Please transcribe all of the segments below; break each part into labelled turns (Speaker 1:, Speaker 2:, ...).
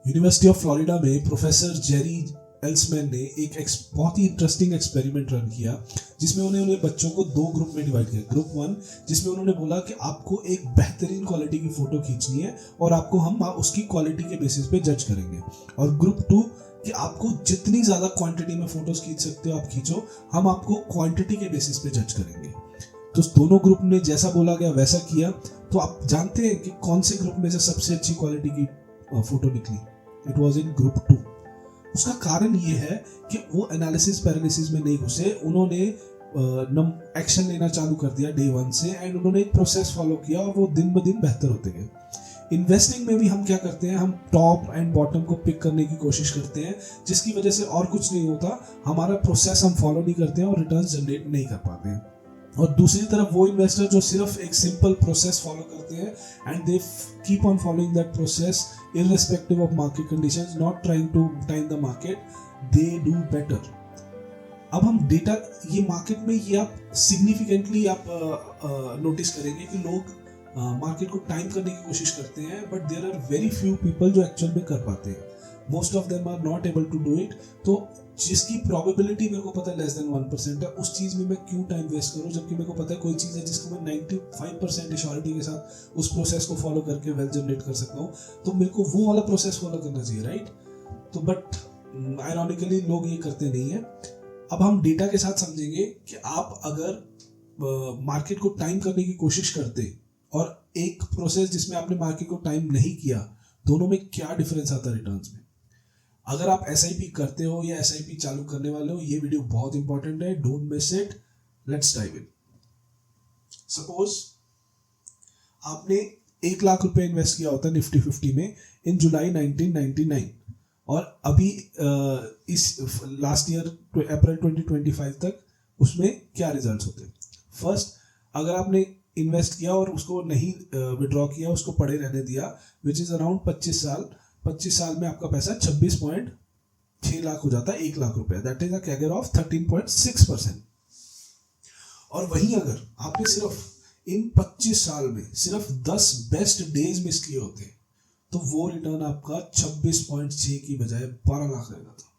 Speaker 1: University of Florida में professor Jerry एल्समैन ने एक बहुत ही इंटरेस्टिंग एक्सपेरिमेंट रन किया, जिसमें उन्होंने बच्चों को दो ग्रुप में डिवाइड किया। ग्रुप वन, जिसमें उन्होंने बोला कि आपको एक बेहतरीन क्वालिटी की फोटो खींचनी है और आपको हम उसकी क्वालिटी के बेसिस पे जज करेंगे। और ग्रुप टू, कि आपको जितनी ज्यादा क्वांटिटी में फोटोज खींच सकते हो आप खींचो, हम आपको क्वांटिटी के बेसिस पे जज करेंगे। तो दोनों ग्रुप ने जैसा बोला गया वैसा किया। तो आप जानते हैं कि कौन से ग्रुप में से सबसे अच्छी क्वालिटी की फोटो निकली? It was in group two. उसका कारण ये है कि वो एनालिसिस पैरालिसिस में नहीं घुसे, उन्होंने एक्शन लेना चालू कर दिया डे वन से, एंड उन्होंने एक प्रोसेस फॉलो किया और वो दिन ब दिन बेहतर होते गए। इन्वेस्टिंग में भी हम क्या करते हैं, हम टॉप एंड बॉटम को पिक करने की कोशिश करते हैं, जिसकी वजह से और कुछ नहीं होता, हमारा प्रोसेस हम फॉलो नहीं करते हैं और रिटर्न जनरेट नहीं कर पाते हैं। और दूसरी तरफ वो इन्वेस्टर जो सिर्फ एक सिंपल प्रोसेस फॉलो करते हैं and they keep on following that process irrespective of market conditions, not trying to time the market, they do better. अब हम डेटा, ये मार्केट में ये आप सिग्निफिकेंटली आप नोटिस करेंगे कि लोग मार्केट को टाइम करने की कोशिश करते हैं, but there are very few people जो एक्चुअल में कर पाते हैं। Most of them are not able to do it. तो जिसकी प्रोबेबिलिटी मेरे को पता है लेस देन 1% है, उस चीज में मैं क्यों टाइम वेस्ट करूं, जबकि मेरे को पता है कोई चीज है जिसको मैं 95% श्योरिटी के साथ उस प्रोसेस को फॉलो करके वेल्थ जनरेट कर सकता हूं, तो मेरे को वो वाला प्रोसेस फॉलो करना चाहिए, राइट? तो बट आयरॉनिकली लोग ये करते नहीं है। अब हम डेटा के साथ समझेंगे कि आप अगर मार्केट को टाइम करने की कोशिश करते और एक प्रोसेस जिसमें आपने मार्केट को टाइम नहीं किया, दोनों में क्या डिफरेंस आता है रिटर्न्स में। अगर आप एसआईपी करते हो या एसआईपी चालू करने वाले हो, ये वीडियो बहुत इंपॉर्टेंट है, don't miss it. Let's dive in. Suppose आपने 1 लाख रुपए इन्वेस्ट किया होता है निफ्टी 50 में इन जुलाई 1999, और अभी इस लास्ट ईयर अप्रैल 2025 तक उसमें क्या रिजल्ट्स होते हैं? फर्स्ट, अगर आपने इन्वेस्ट किया और उसको नहीं विड्रॉ किया, उसको पड़े रहने दिया, विच इज अराउंड 25 साल में आपका पैसा 26.6 लाख हो जाता है, 1 लाख रुपए। That is a CAGR of 13.6%। और वहीं अगर आपने सिर्फ इन 25 साल में सिर्फ 10 बेस्ट डेज मिस किए होते, तो वो रिटर्न आपका 26.6 की बजाय 12 लाख रहेगा था,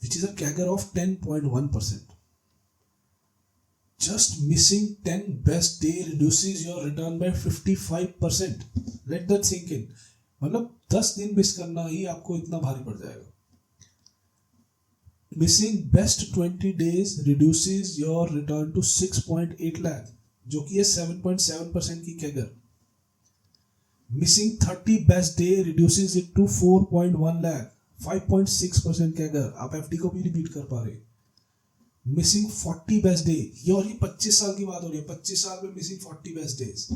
Speaker 1: विच is a CAGR of 10.1%। Just missing 10 best day reduces your return by 55%. Let that sink in. मतलब 10 दिन मिस करना ही आपको इतना भारी पड़ जाएगा। Missing best 20 days reduces your return to 6.8 lakh, जो कि है 7.7% की CAGR. Missing 30 best day reduces it to 4.1 lakh, 5.6% CAGR. आप एफडी को भी रिपीट कर पा रहे हैं। मिसिंग 40 बेस्ट डे, ये और ये 25 साल की बात हो रही है, 25 साल में मिसिंग 40 बेस्ट डेज,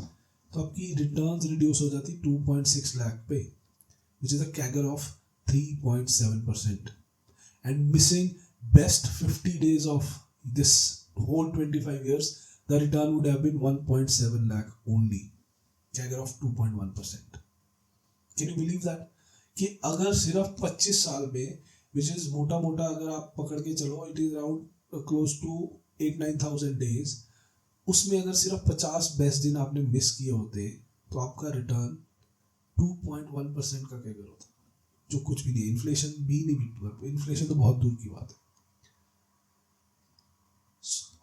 Speaker 1: तो आपकी रिटर्न्स रिड्यूस हो जाती 2.6 लाख पे, which is a CAGR of 3.7%। And missing best 50 days of this whole 25 years, the return would have been 1.7 lakh only, CAGR of 2.1%। Can you believe that? कि अगर सिर्फ 25 साल में, विच इज मोटा मोटा अगर आप पकड़ के चलो, it is around close to 8-9,000 days, उसमें अगर सिर्फ 50 बेस्ट दिन आपने मिस किए होते, तो आपका रिटर्न 2.1% का कैगर होता, जो कुछ भी नहीं, इन्फ्लेशन भी नहीं बीट, इन्फ्लेशन तो बहुत दूर की बात है।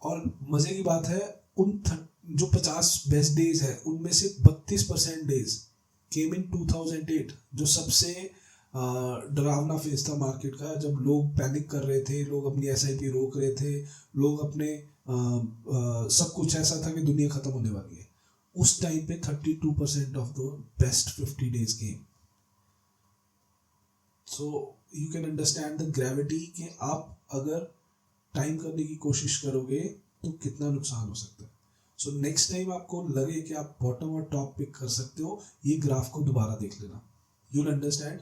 Speaker 1: और मजे की बात है, उन जो 50 बेस्ट डेज है, उनमें से 32% डेज केम इन 2008, जो सबसे डरावना फेज था मार्केट का, जब लोग पैनिक कर रहे थे, लोग अपनी एसआईपी रोक रहे थे, लोग अपने सब कुछ ऐसा था कि दुनिया खत्म होने वाली है। उस टाइम पे 32% of the best 50 days game. So you can understand the gravity कि आप अगर टाइम करने की कोशिश करोगे तो कितना नुकसान हो सकता है। सो नेक्स्ट टाइम आपको लगे कि आप बॉटम और टॉप पिक कर सकते हो, ये ग्राफ को दोबारा देख लेना, you will understand.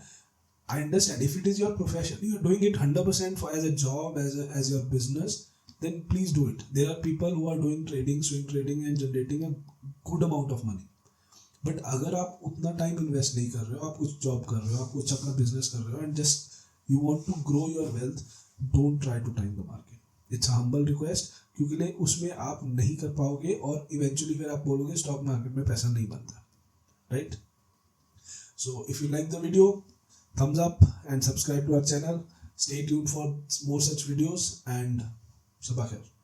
Speaker 1: I understand if it is your profession, you are doing it 100% for as a job, as your business, then please do it. There are people who are doing trading, swing trading and generating a good amount of money. But अगर आप उतना time invest नहीं कर रहे हो, आप कुछ job कर रहे हो, आप कुछ अपना बिजनेस कर रहे हो, and just you want to grow your wealth, don't try to time the market. It's a humble request, क्योंकि उसमें आप नहीं कर पाओगे और इवेंचुअली फिर आप बोलोगे स्टॉक मार्केट में पैसा नहीं बनता, right? So if you like the video, thumbs up and subscribe to our channel. Stay tuned for more such videos, and Sabah Khair.